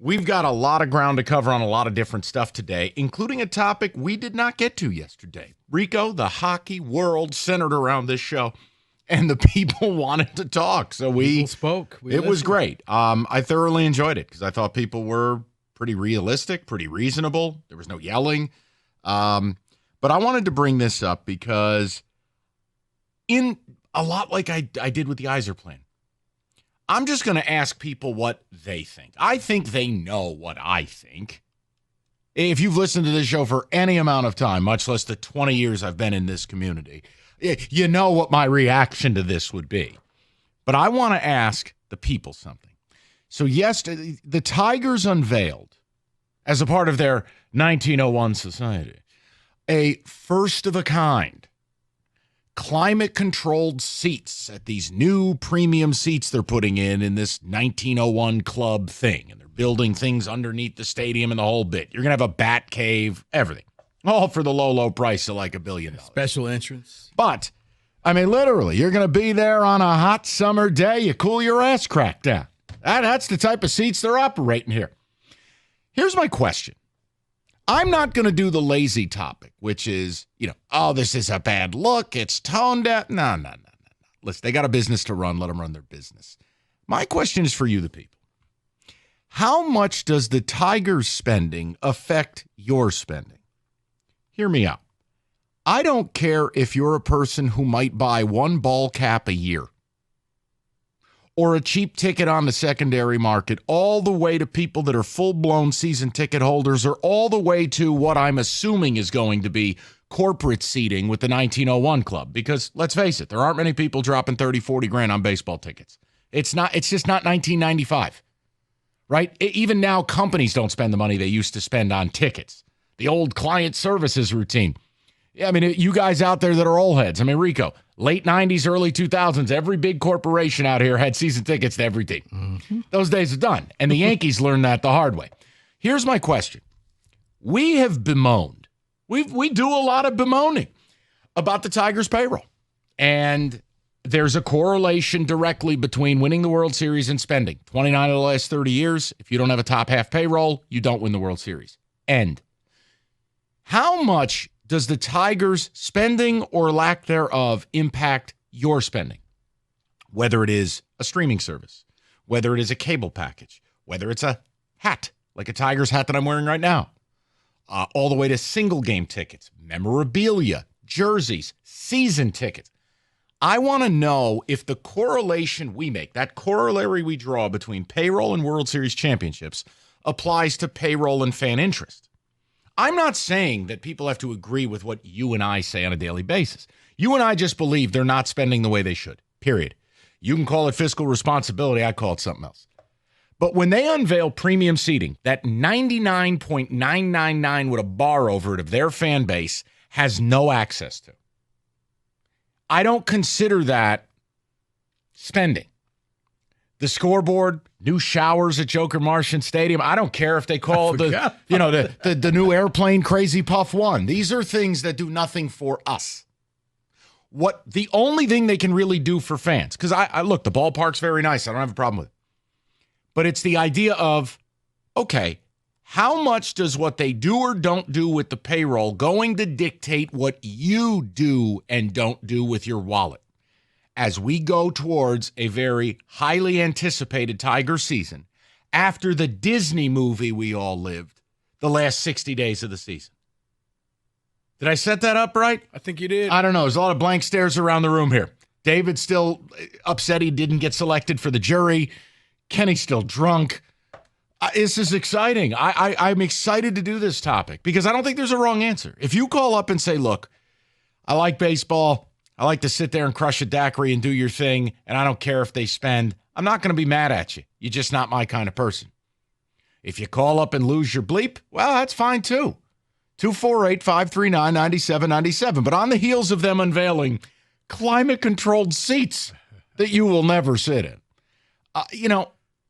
We've got a lot of ground to cover on a lot of different stuff today, including a topic we did not get to yesterday. Rico, the hockey world centered around this show, and the people wanted to talk. So people spoke. It was great. I thoroughly enjoyed it because I thought people were pretty realistic, pretty reasonable. There was no yelling. But I wanted to bring this up because in a lot like I did with the Iser plan, I'm just going to ask people what they think. I think they know what I think. If you've listened to this show for any amount of time, much less the 20 years I've been in this community, you know what my reaction to this would be. But I want to ask the people something. So yesterday, the Tigers unveiled, as a part of their 1901 society, a first-of-a-kind climate-controlled seats at these new premium seats they're putting in this 1901 club thing. And they're building things underneath the stadium and the whole bit. You're going to have a bat cave, everything. All for the low, low price of like $1 billion. Special entrance. But, I mean, literally, you're going to be there on a hot summer day. You cool your ass crack down. That's the type of seats they're operating here. Here's my question. I'm not going to do the lazy topic, which is, oh, this is a bad look. It's toned down. No. Listen, they got a business to run. Let them run their business. My question is for you, the people. How much does the Tigers' spending affect your spending? Hear me out. I don't care if you're a person who might buy one ball cap a year or a cheap ticket on the secondary market, all the way to people that are full-blown season ticket holders, or all the way to what I'm assuming is going to be corporate seating with the 1901 club. Because let's face it, there aren't many people dropping 30, 40 grand on baseball tickets. It's just not 1995, right? Even now, companies don't spend the money they used to spend on tickets. The old client services routine. Yeah, I mean, you guys out there that are old heads. I mean, Rico, late 90s, early 2000s, every big corporation out here had season tickets to every team. Mm-hmm. Those days are done. And the Yankees learned that the hard way. Here's my question. We have bemoaned. We do a lot of bemoaning about the Tigers' payroll. And there's a correlation directly between winning the World Series and spending. 29 of the last 30 years, if you don't have a top half payroll, you don't win the World Series. End. How much does the Tigers' spending or lack thereof impact your spending? Whether it is a streaming service, whether it is a cable package, whether it's a hat, like a Tigers hat that I'm wearing right now, all the way to single game tickets, memorabilia, jerseys, season tickets. I want to know if the correlation we make, that corollary we draw between payroll and World Series championships, applies to payroll and fan interest. I'm not saying that people have to agree with what you and I say on a daily basis. You and I just believe they're not spending the way they should, period. You can call it fiscal responsibility. I call it something else. But when they unveil premium seating, that 99.999 with a bar over it of their fan base has no access to, I don't consider that spending. The scoreboard, new showers at Joker Martian Stadium. I don't care if they call the new airplane Crazy Puff 1. These are things that do nothing for us. What the only thing they can really do for fans, because I look, the ballpark's very nice. I don't have a problem with it. But it's the idea of, okay, how much does what they do or don't do with the payroll going to dictate what you do and don't do with your wallet? As we go towards a very highly anticipated Tiger season after the Disney movie we all lived the last 60 days of the season. Did I set that up right? I think you did. I don't know. There's a lot of blank stares around the room here. David's still upset he didn't get selected for the jury. Kenny's still drunk. This is exciting. I'm excited to do this topic because I don't think there's a wrong answer. If you call up and say, look, I like baseball. I like to sit there and crush a daiquiri and do your thing, and I don't care if they spend. I'm not going to be mad at you. You're just not my kind of person. If you call up and lose your bleep, well, that's fine too. 248-539-9797. But on the heels of them unveiling climate-controlled seats that you will never sit in,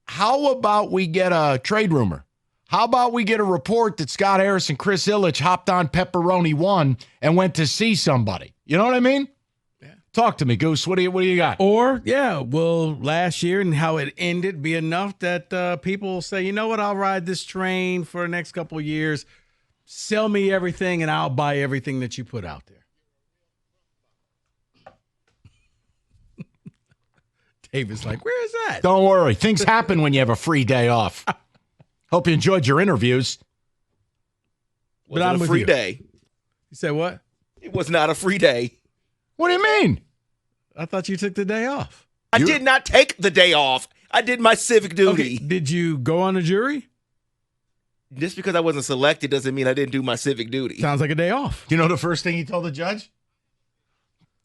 how about we get a trade rumor? How about we get a report that Scott Harris and Chris Ilitch hopped on Pepperoni 1 and went to see somebody? You know what I mean? Talk to me, Goose. What do you got? Or, will last year and how it ended be enough that people will say, you know what, I'll ride this train for the next couple of years. Sell me everything and I'll buy everything that you put out there. David's like, where is that? Don't worry. Things happen when you have a free day off. Hope you enjoyed your interviews. But I'm a with free you. day. You said what? It was not a free day. What do you mean? I thought you took the day off. I did not take the day off. I did my civic duty. Okay, did you go on a jury? Just because I wasn't selected doesn't mean I didn't do my civic duty. Sounds like a day off. Do you know the first thing he told the judge?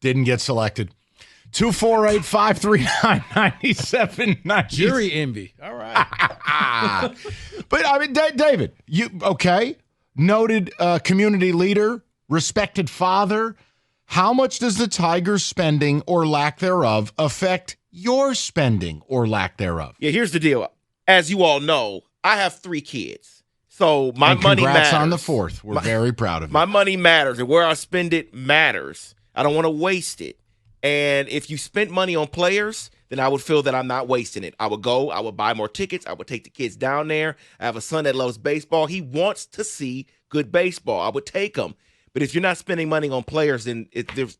Didn't get selected. 248-539-9790. Jury envy. All right. But, I mean, David, you okay? Noted community leader, respected father. How much does the Tigers' spending or lack thereof affect your spending or lack thereof? Yeah, here's the deal. As you all know, I have 3 kids. So my and money congrats matters. on the 4th. We're very proud of you. My money matters, and where I spend it matters. I don't want to waste it. And if you spent money on players, then I would feel that I'm not wasting it. I would go, I would buy more tickets, I would take the kids down there. I have a son that loves baseball. He wants to see good baseball. I would take him. But if you're not spending money on players, then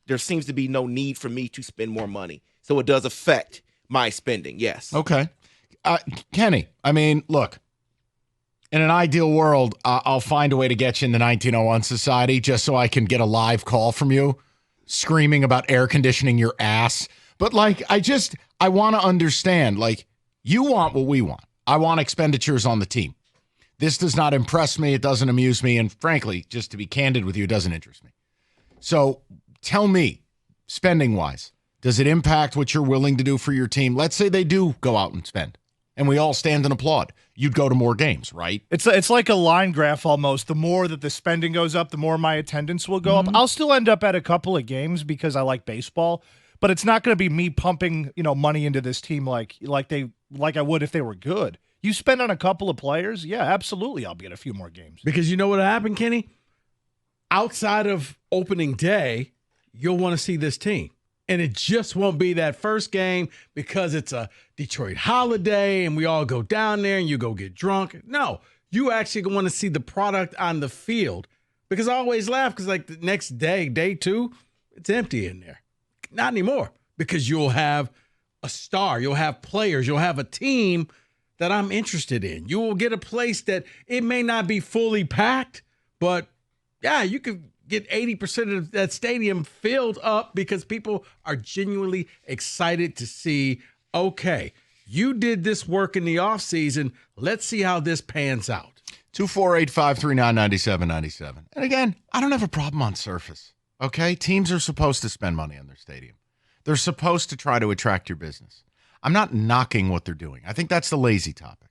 there seems to be no need for me to spend more money. So it does affect my spending, yes. Okay. Kenny, I mean, look, in an ideal world, I'll find a way to get you in the 1901 Society just so I can get a live call from you screaming about air conditioning your ass. But, like, I want to understand, like, you want what we want. I want expenditures on the team. This does not impress me. It doesn't amuse me. And frankly, just to be candid with you, it doesn't interest me. So tell me, spending-wise, does it impact what you're willing to do for your team? Let's say they do go out and spend, and we all stand and applaud. You'd go to more games, right? It's like a line graph almost. The more that the spending goes up, the more my attendance will go up. I'll still end up at a couple of games because I like baseball, but it's not going to be me pumping, money into this team like I would if they were good. You spend on a couple of players, yeah, absolutely, I'll be at a few more games. Because you know what happened, Kenny? Outside of opening day, you'll want to see this team. And it just won't be that first game because it's a Detroit holiday and we all go down there and you go get drunk. No, you actually want to see the product on the field. Because I always laugh because, like, the next day, day 2, it's empty in there. Not anymore, because you'll have a star, you'll have players, you'll have a team that I'm interested in. You will get a place that it may not be fully packed, but yeah, you could get 80% of that stadium filled up because people are genuinely excited to see, okay, you did this work in the offseason. Let's see how this pans out. 248-539-9797. And again, I don't have a problem on surface, okay? Teams are supposed to spend money on their stadium. They're supposed to try to attract your business. I'm not knocking what they're doing. I think that's the lazy topic.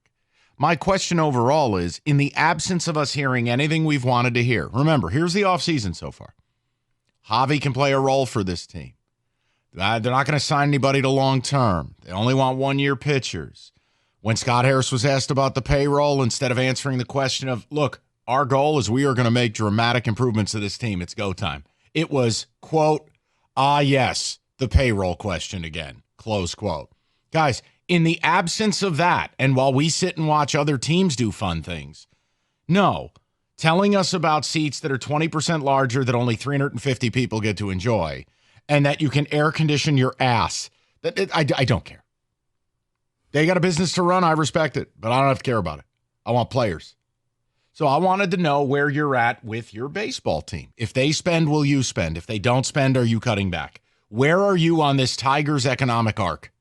My question overall is, in the absence of us hearing anything we've wanted to hear, remember, here's the offseason so far. Javi can play a role for this team. They're not going to sign anybody to long-term. They only want one-year pitchers. When Scott Harris was asked about the payroll, instead of answering the question of, look, our goal is we are going to make dramatic improvements to this team. It's go time. It was, quote, yes, the payroll question again, close quote. Guys, in the absence of that, and while we sit and watch other teams do fun things, no, telling us about seats that are 20% larger that only 350 people get to enjoy, and that you can air condition your ass, I don't care. They got a business to run. I respect it, but I don't have to care about it. I want players. So I wanted to know where you're at with your baseball team. If they spend, will you spend? If they don't spend, are you cutting back? Where are you on this Tigers economic arc?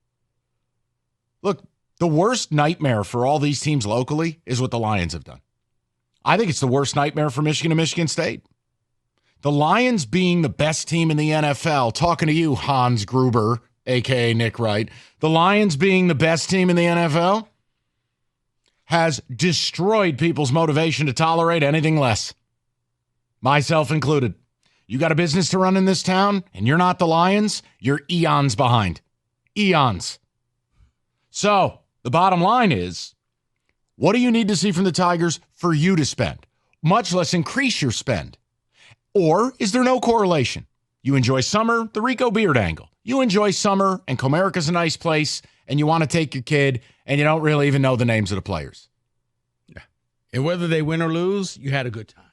Look, the worst nightmare for all these teams locally is what the Lions have done. I think it's the worst nightmare for Michigan and Michigan State. The Lions being the best team in the NFL, talking to you, Hans Gruber, a.k.a. Nick Wright, the Lions being the best team in the NFL has destroyed people's motivation to tolerate anything less, myself included. You got a business to run in this town, and you're not the Lions, you're eons behind. Eons. So, the bottom line is, what do you need to see from the Tigers for you to spend, much less increase your spend? Or is there no correlation? You enjoy summer, the Rico beard angle. You enjoy summer, and Comerica's a nice place, and you want to take your kid, and you don't really even know the names of the players. And whether they win or lose, you had a good time.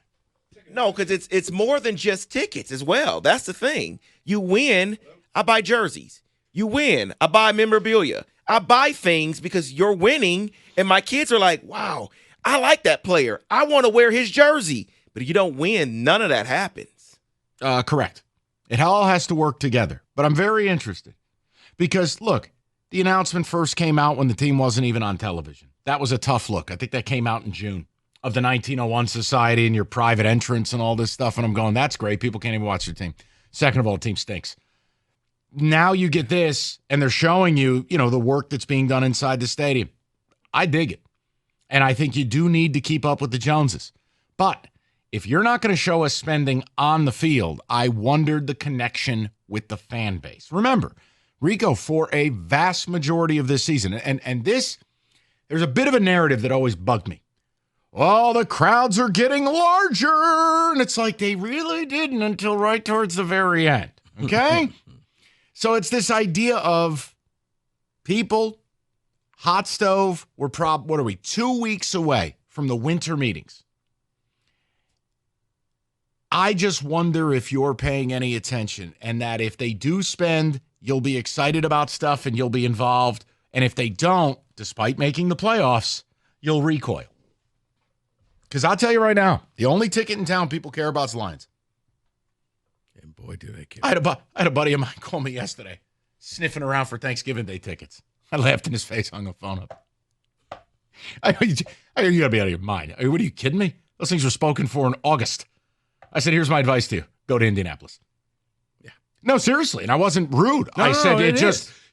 No, because it's more than just tickets as well. That's the thing. You win, I buy jerseys. You win, I buy memorabilia. I buy things because you're winning, and my kids are like, wow, I like that player. I want to wear his jersey. But if you don't win, none of that happens. Correct. It all has to work together. But I'm very interested because, look, the announcement first came out when the team wasn't even on television. That was a tough look. I think that came out in June of the 1901 Society and your private entrance and all this stuff. And I'm going, that's great. People can't even watch their team. Second of all, the team stinks. Now you get this, and they're showing you, the work that's being done inside the stadium. I dig it. And I think you do need to keep up with the Joneses. But if you're not going to show us spending on the field, I wondered the connection with the fan base. Remember, Rico, for a vast majority of this season, and this, there's a bit of a narrative that always bugged me. Oh, the crowds are getting larger. And it's like they really didn't until right towards the very end. Okay? So it's this idea of people, hot stove, what are we, 2 weeks away from the winter meetings. I just wonder if you're paying any attention and that if they do spend, you'll be excited about stuff and you'll be involved. And if they don't, despite making the playoffs, you'll recoil. Because I'll tell you right now, the only ticket in town people care about is Lions. And boy, do they care. I had a buddy of mine call me yesterday, sniffing around for Thanksgiving Day tickets. I laughed in his face, hung the phone up. You gotta be out of your mind. What are you kidding me? Those things were spoken for in August. I said, here's my advice to you. Go to Indianapolis. Yeah. No, seriously. And I wasn't rude. I said,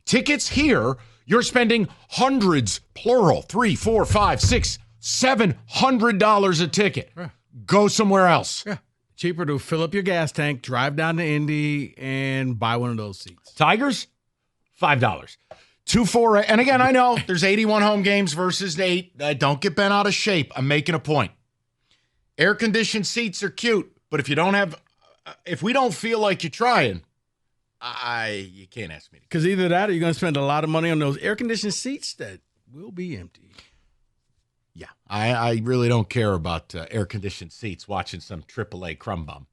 tickets here, you're spending hundreds, plural, $300, $400, $500, $600, $700 a ticket. Yeah. Go somewhere else. Yeah. Cheaper to fill up your gas tank, drive down to Indy, and buy one of those seats. Tigers, $5. 2-4. And again, I know there's 81 home games versus 8. Don't get bent out of shape. I'm making a point. Air-conditioned seats are cute, but if we don't feel like you're trying, you can't ask me. Because either that or you're going to spend a lot of money on those air-conditioned seats that will be empty. Yeah, I really don't care about air-conditioned seats watching some AAA crumb bum.